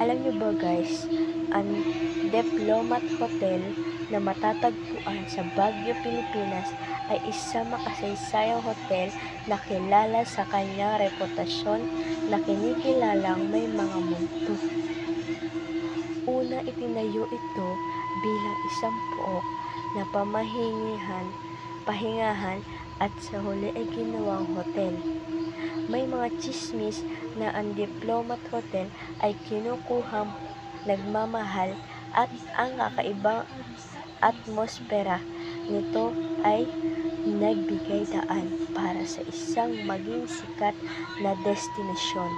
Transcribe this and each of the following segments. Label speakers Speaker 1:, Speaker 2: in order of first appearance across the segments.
Speaker 1: Alam niyo ba guys, ang Diplomat Hotel na matatagpuan sa Baguio, Pilipinas ay isang makasaysayang hotel na kilala sa kanyang reputasyon na kinikilalang may mga multo. Una itinayo ito bilang isang pook na pahingahan at sa huli ay ginawang hotel. May mga tsismis na ang Diplomat Hotel ay kinukuhang nagmamahal at ang kakaibang atmosfera nito ay nagbigay daan para sa isang maging sikat na destinasyon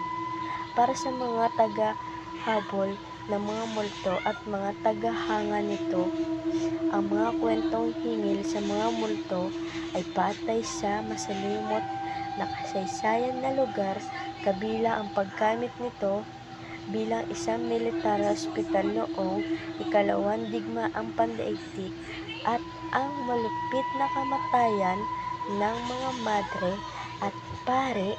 Speaker 1: para sa mga taga-habol ng mga multo at mga tagahanga nito. Ang mga kwentong hingil sa mga multo ay patay sa masalimot na kasaysayan na lugar, kabilang ang paggamit nito bilang isang militar na ospital noong ikalawang digmaang pandaigdig at ang malupit na kamatayan ng mga madre at pare.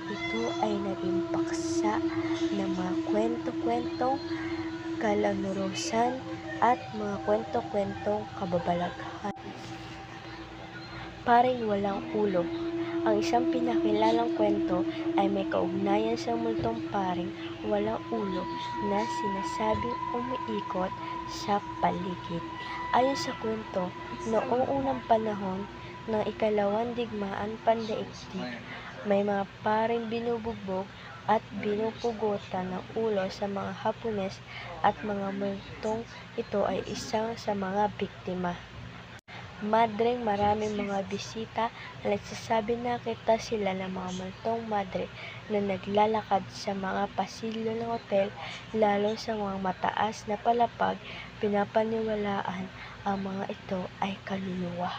Speaker 1: Ito ay naging paksa ng mga kwento-kwentong kalanurusan at mga kwento-kwentong kababalaghan. Paring walang ulo. Ang isang pinakilalang kwento ay may kaugnayan sa multong paring walang ulo na sinasabing umiikot sa paligid. Ayon sa kwento, noong unang panahon ng ikalawang digmaan pandaigdig, may mga paring binubugbog at binupugutan ng ulo sa mga Hapones at mga multong ito ay isang sa mga biktima. Madreng maraming mga bisita na nagsasabi na nakita sila ng mga multong madre na naglalakad sa mga pasilyo ng hotel, lalo sa mga mataas na palapag. Pinapaniwalaan ang mga ito ay kaluluwa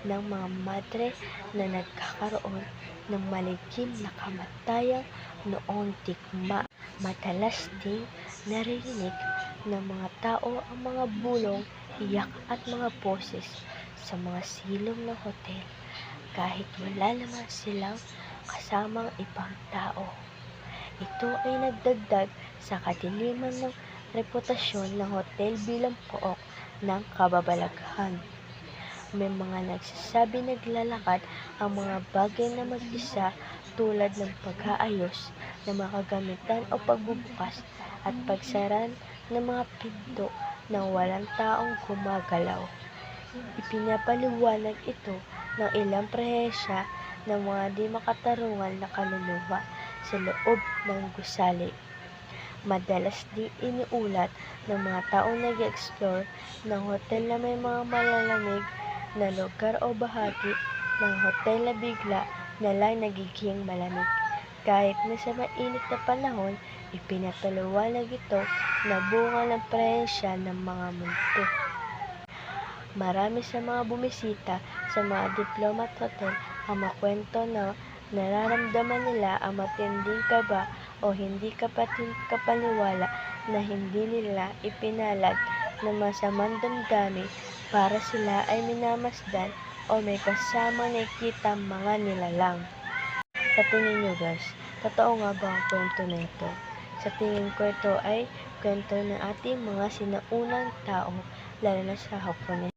Speaker 1: ng mga madre na nagkakaroon ng maligim na kamatayan noong digma. Madalas ding naririnig ng mga tao ang mga bulong, iyak at mga boses sa mga silong ng hotel kahit wala naman silang kasamang ibang tao. Ito ay nagdagdag sa kadiliman ng reputasyon ng hotel bilang pook ng kababalaghan. May mga nagsasabi naglalakad ang mga bagay na mag-isa tulad ng pag-aayos ng mga kagamitan o pagbubukas at pagsara ng mga pinto nang walang taong gumagalaw. Ipinapaliwanag ito ng ilang presensya ng mga di makatarungan na kaluluwa sa loob ng gusali. Madalas din iniulat ng mga taong nag-explore ng hotel na may mga malalamig na lugar o bahagi ng hotel na bigla na lang nagiging malamig. Kahit na sa mainit na panahon, ipinapaliwanag ito na bunga ng presensya ng mga multo. Marami sa mga bumisita sa mga Diplomat Hotel ang makwento na nararamdaman nila ang matinding kaba o hindi kapaniwala na hindi nila ipinalag ng masamang damdamin para sila ay minamasdan o may kasamang nakikitang mga nilalang. Sa tingin nyo guys, totoo nga ba ang kwento na ito? Sa tingin ko ito ay kwento ng ating mga sinaunang tao, lalo na sa Hapones.